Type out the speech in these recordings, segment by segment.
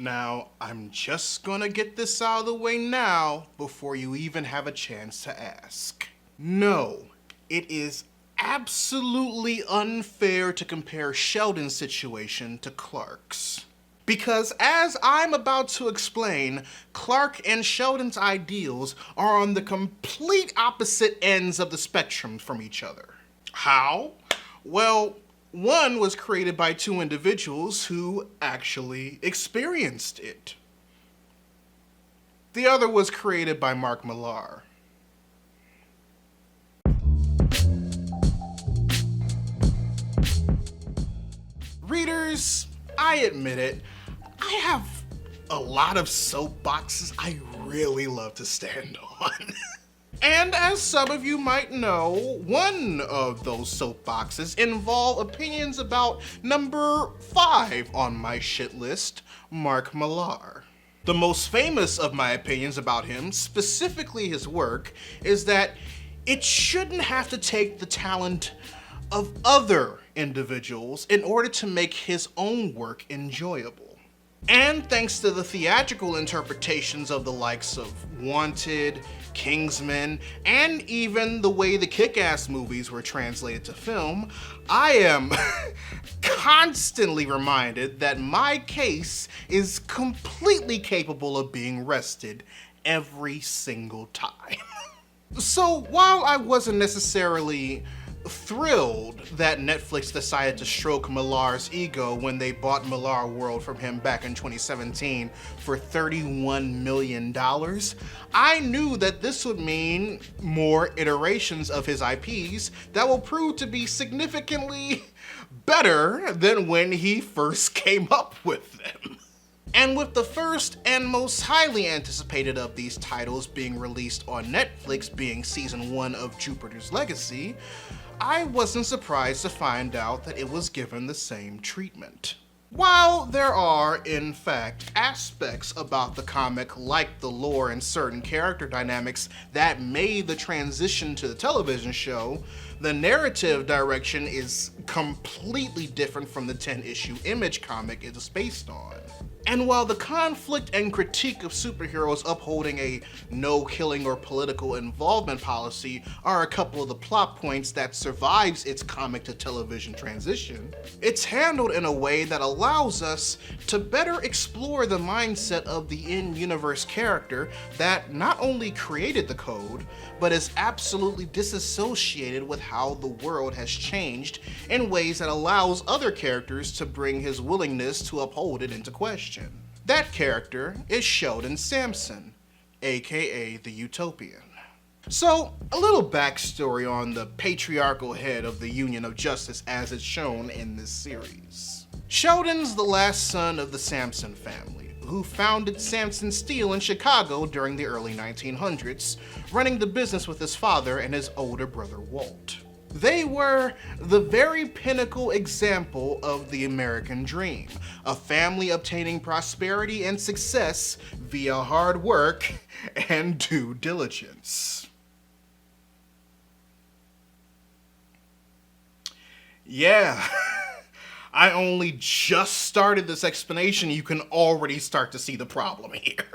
Now, I'm just gonna get this out of the way now before you even have a chance to ask. No, it is absolutely unfair to compare Sheldon's situation to Clark's. Because as I'm about to explain, Clark and Sheldon's ideals are on the complete opposite ends of the spectrum from each other. How? Well, one was created by two individuals who actually experienced it. The other was created by Mark Millar. Readers, I admit it, I have a lot of soapboxes I really love to stand on. And as some of you might know, one of those soapboxes involve opinions about number 5 on my shit list, Mark Millar. The most famous of my opinions about him, specifically his work, is that it shouldn't have to take the talent of other individuals in order to make his own work enjoyable. And thanks to the theatrical interpretations of the likes of Wanted, Kingsman, and even the way the Kick-Ass movies were translated to film, I am constantly reminded that my case is completely capable of being rested every single time. So while I wasn't necessarily thrilled that Netflix decided to stroke Millar's ego when they bought Millar World from him back in 2017 for $31 million, I knew that this would mean more iterations of his IPs that will prove to be significantly better than when he first came up with them. And with the first and most highly anticipated of these titles being released on Netflix being season 1 of Jupiter's Legacy, I wasn't surprised to find out that it was given the same treatment. While there are, in fact, aspects about the comic like the lore and certain character dynamics that made the transition to the television show, the narrative direction is completely different from the 10-issue Image comic it is based on. And while the conflict and critique of superheroes upholding a no killing or political involvement policy are a couple of the plot points that survives its comic to television transition, it's handled in a way that allows us to better explore the mindset of the in-universe character that not only created the code, but is absolutely disassociated with how the world has changed in ways that allows other characters to bring his willingness to uphold it into question. That character is Sheldon Sampson, aka the Utopian. So, a little backstory on the patriarchal head of the Union of Justice as it's shown in this series. Sheldon's the last son of the Sampson family, who founded Sampson Steel in Chicago during the early 1900s, running the business with his father and his older brother Walt. They were the very pinnacle example of the American dream, a family obtaining prosperity and success via hard work and due diligence. Yeah, I only just started this explanation. You can already start to see the problem here.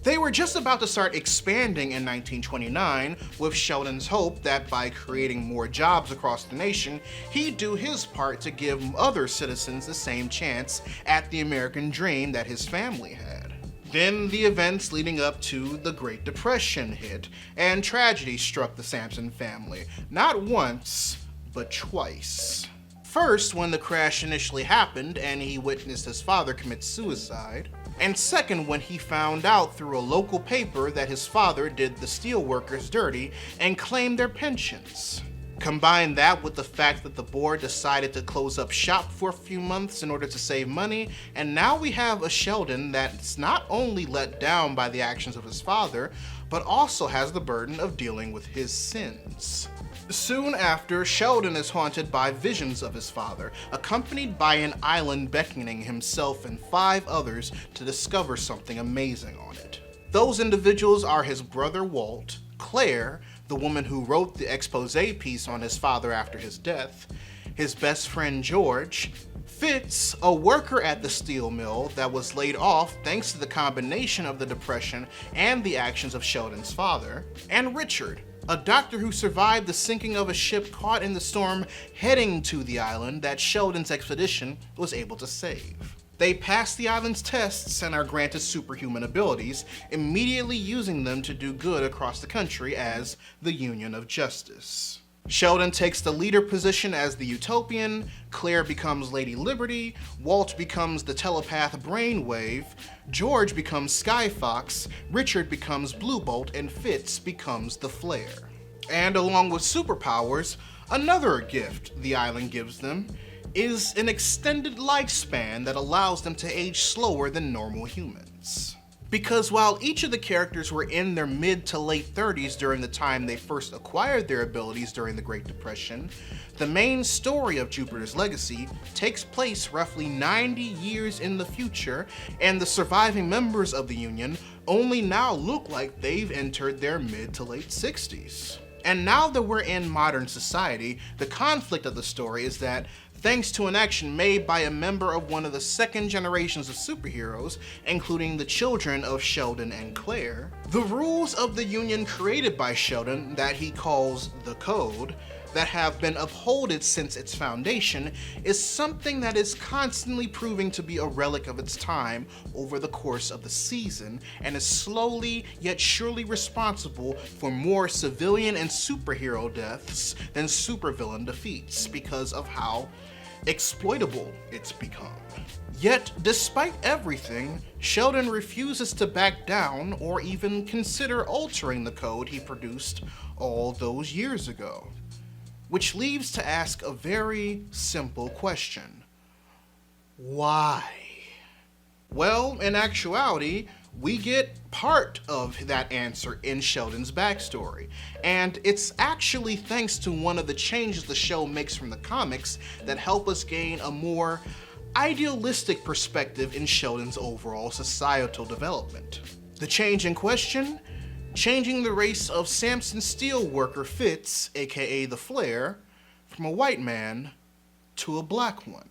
They were just about to start expanding in 1929 with Sheldon's hope that by creating more jobs across the nation, he'd do his part to give other citizens the same chance at the American dream that his family had. Then the events leading up to the Great Depression hit, and tragedy struck the Sampson family, not once, but twice. First, when the crash initially happened and he witnessed his father commit suicide, and second, when he found out through a local paper that his father did the steelworkers dirty and claimed their pensions. Combine that with the fact that the board decided to close up shop for a few months in order to save money, and now we have a Sheldon that's not only let down by the actions of his father, but also has the burden of dealing with his sins. Soon after, Sheldon is haunted by visions of his father, accompanied by an island beckoning himself and 5 others to discover something amazing on it. Those individuals are his brother Walt, Claire, the woman who wrote the expose piece on his father after his death, his best friend George, Fitz, a worker at the steel mill that was laid off thanks to the combination of the Depression and the actions of Sheldon's father, and Richard, a doctor who survived the sinking of a ship caught in the storm heading to the island that Sheldon's expedition was able to save. They pass the island's tests and are granted superhuman abilities, immediately using them to do good across the country as the Union of Justice. Sheldon takes the leader position as the Utopian, Claire becomes Lady Liberty, Walt becomes the telepath Brainwave, George becomes Skyfox, Richard becomes Bluebolt, and Fitz becomes the Flare. And along with superpowers, another gift the island gives them is an extended lifespan that allows them to age slower than normal humans. Because while each of the characters were in their mid to late 30s during the time they first acquired their abilities during the Great Depression, the main story of Jupiter's Legacy takes place roughly 90 years in the future, and the surviving members of the Union only now look like they've entered their mid to late 60s. And now that we're in modern society, the conflict of the story is that thanks to an action made by a member of one of the second generations of superheroes, including the children of Sheldon and Claire, the rules of the Union created by Sheldon that he calls the Code, that have been upholded since its foundation, is something that is constantly proving to be a relic of its time over the course of the season, and is slowly yet surely responsible for more civilian and superhero deaths than supervillain defeats because of how exploitable it's become. Yet, despite everything, Sheldon refuses to back down or even consider altering the code he produced all those years ago. Which leaves to ask a very simple question. Why? Well, in actuality, we get part of that answer in Sheldon's backstory, and it's actually thanks to one of the changes the show makes from the comics that help us gain a more idealistic perspective in Sheldon's overall societal development. The change in question? Changing the race of Samson steel worker Fitz, aka the Flare, from a white man to a black one.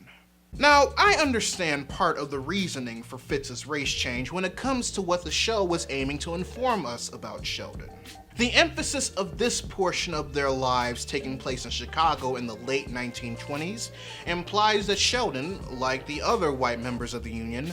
Now, I understand part of the reasoning for Fitz's race change when it comes to what the show was aiming to inform us about Sheldon. The emphasis of this portion of their lives taking place in Chicago in the late 1920s implies that Sheldon, like the other white members of the Union,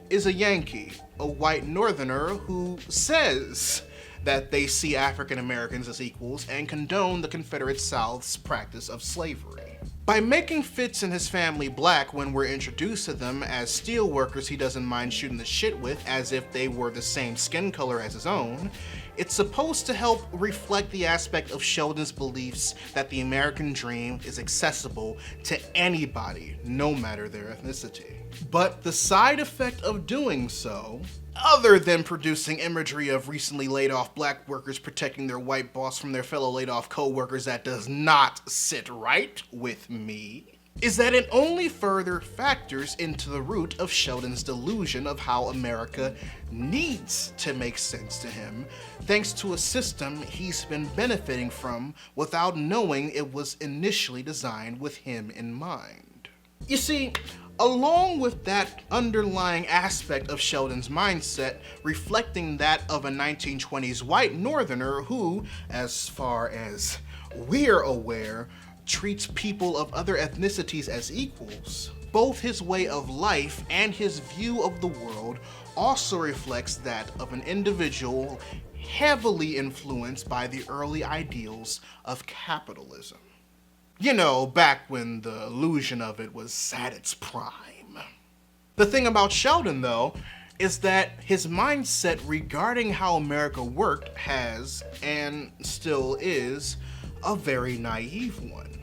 is a Yankee, a white northerner who says that they see African Americans as equals and condone the Confederate South's practice of slavery. By making Fitz and his family black when we're introduced to them as steel workers he doesn't mind shooting the shit with as if they were the same skin color as his own, it's supposed to help reflect the aspect of Sheldon's beliefs that the American dream is accessible to anybody, no matter their ethnicity. But the side effect of doing so, other than producing imagery of recently laid off black workers protecting their white boss from their fellow laid off co-workers that does not sit right with me, is that it only further factors into the root of Sheldon's delusion of how America needs to make sense to him, thanks to a system he's been benefiting from without knowing it was initially designed with him in mind. You see, along with that underlying aspect of Sheldon's mindset reflecting that of a 1920s white northerner who, as far as we're aware, treats people of other ethnicities as equals, both his way of life and his view of the world also reflects that of an individual heavily influenced by the early ideals of capitalism. You know, back when the illusion of it was at its prime. The thing about Sheldon, though, is that his mindset regarding how America worked has, and still is, a very naive one.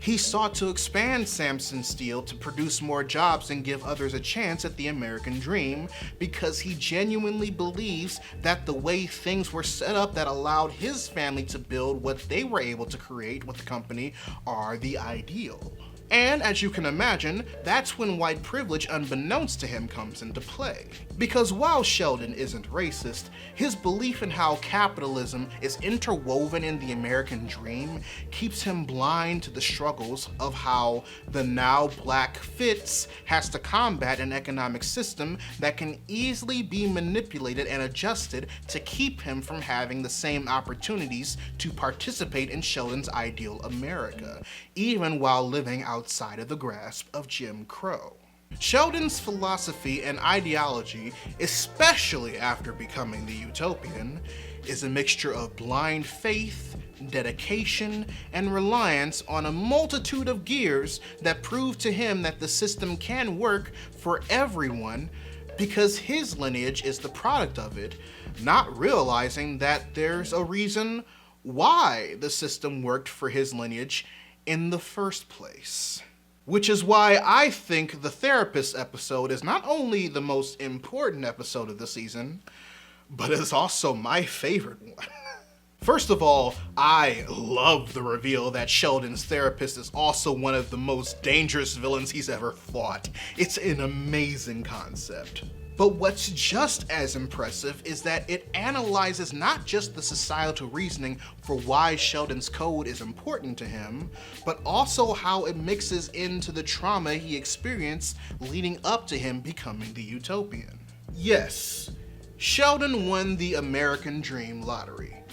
He sought to expand Samson Steel to produce more jobs and give others a chance at the American dream because he genuinely believes that the way things were set up that allowed his family to build what they were able to create with the company are the ideal. And as you can imagine, that's when white privilege, unbeknownst to him, comes into play. Because while Sheldon isn't racist, his belief in how capitalism is interwoven in the American dream keeps him blind to the struggles of how the now black Fitz has to combat an economic system that can easily be manipulated and adjusted to keep him from having the same opportunities to participate in Sheldon's ideal America, even while living outside of the grasp of Jim Crow. Sheldon's philosophy and ideology, especially after becoming the Utopian, is a mixture of blind faith, dedication, and reliance on a multitude of gears that prove to him that the system can work for everyone because his lineage is the product of it, not realizing that there's a reason why the system worked for his lineage in the first place. Which is why I think the therapist episode is not only the most important episode of the season, but is also my favorite one. First of all, I love the reveal that Sheldon's therapist is also one of the most dangerous villains he's ever fought. It's an amazing concept. But what's just as impressive is that it analyzes not just the societal reasoning for why Sheldon's code is important to him, but also how it mixes into the trauma he experienced leading up to him becoming the Utopian. Yes, Sheldon won the American Dream lottery.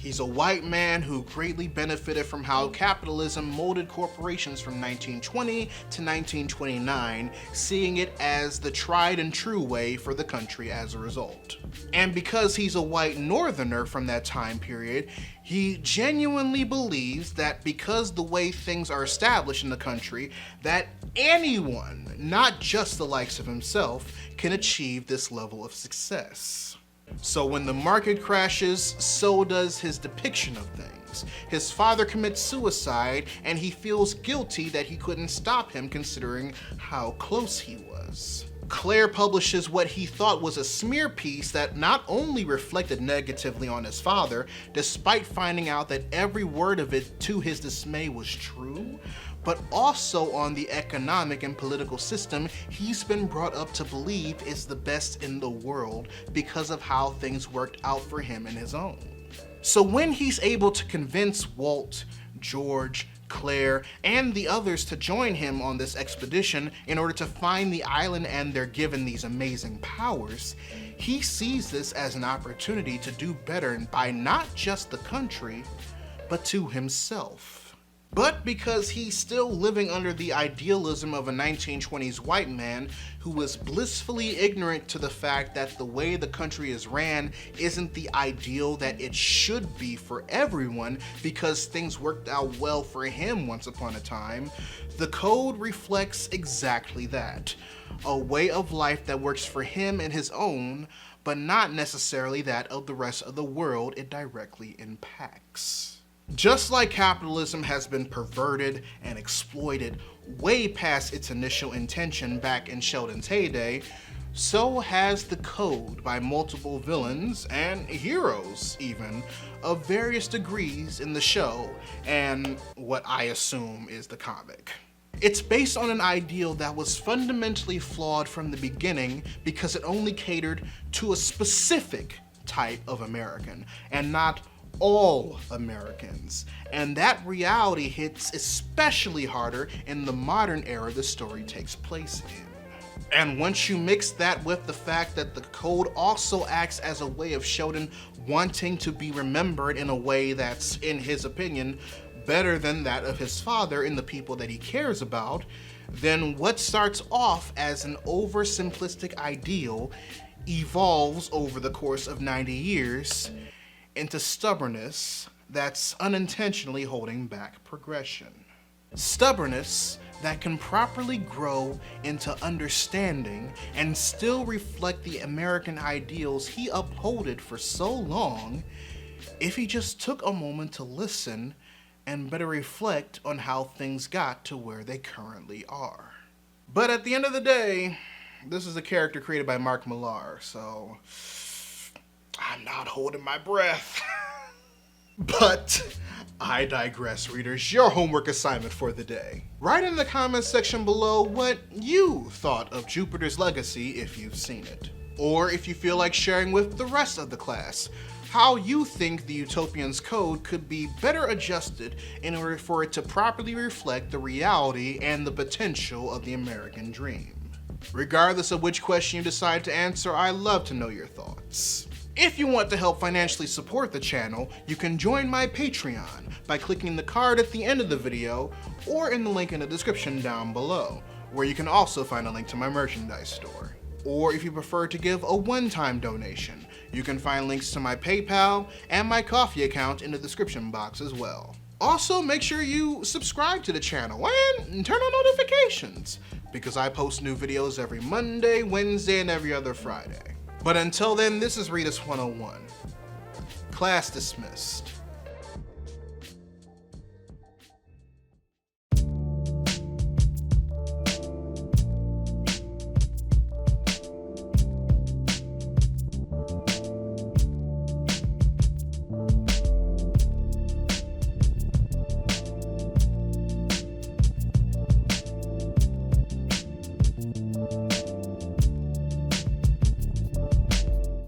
He's a white man who greatly benefited from how capitalism molded corporations from 1920 to 1929, seeing it as the tried and true way for the country as a result. And because he's a white northerner from that time period, he genuinely believes that because the way things are established in the country, that anyone, not just the likes of himself, can achieve this level of success. So when the market crashes, so does his depiction of things. His father commits suicide, and he feels guilty that he couldn't stop him considering how close he was. Claire publishes what he thought was a smear piece that not only reflected negatively on his father, despite finding out that every word of it, to his dismay, was true, but also on the economic and political system he's been brought up to believe is the best in the world because of how things worked out for him and his own. So when he's able to convince Walt, George, Claire, and the others to join him on this expedition in order to find the island and they're given these amazing powers, he sees this as an opportunity to do better by not just the country, but to himself. But because he's still living under the idealism of a 1920s white man who was blissfully ignorant to the fact that the way the country is ran isn't the ideal that it should be for everyone because things worked out well for him once upon a time, the code reflects exactly that. A way of life that works for him and his own, but not necessarily that of the rest of the world it directly impacts. Just like capitalism has been perverted and exploited way past its initial intention back in Sheldon's heyday, so has the code by multiple villains and heroes even of various degrees in the show and what I assume is the comic. It's based on an ideal that was fundamentally flawed from the beginning because it only catered to a specific type of American and not all Americans, and that reality hits especially harder in the modern era the story takes place in. And once you mix that with the fact that the code also acts as a way of Sheldon wanting to be remembered in a way that's, in his opinion, better than that of his father and the people that he cares about, then what starts off as an oversimplistic ideal evolves over the course of 90 years into stubbornness that's unintentionally holding back progression. Stubbornness that can properly grow into understanding and still reflect the American ideals he upholded for so long if he just took a moment to listen and better reflect on how things got to where they currently are. But at the end of the day, this is a character created by Mark Millar, so I'm not holding my breath. But I digress, readers. Your homework assignment for the day. Write in the comments section below what you thought of Jupiter's Legacy if you've seen it. Or if you feel like sharing with the rest of the class, how you think the Utopian Code could be better adjusted in order for it to properly reflect the reality and the potential of the American dream. Regardless of which question you decide to answer, I love to know your thoughts. If you want to help financially support the channel, you can join my Patreon by clicking the card at the end of the video or in the link in the description down below, where you can also find a link to my merchandise store. Or if you prefer to give a one-time donation, you can find links to my PayPal and my Ko-fi account in the description box as well. Also, make sure you subscribe to the channel and turn on notifications, because I post new videos every Monday, Wednesday, and every other Friday. But until then, this is Readus 101. Class dismissed.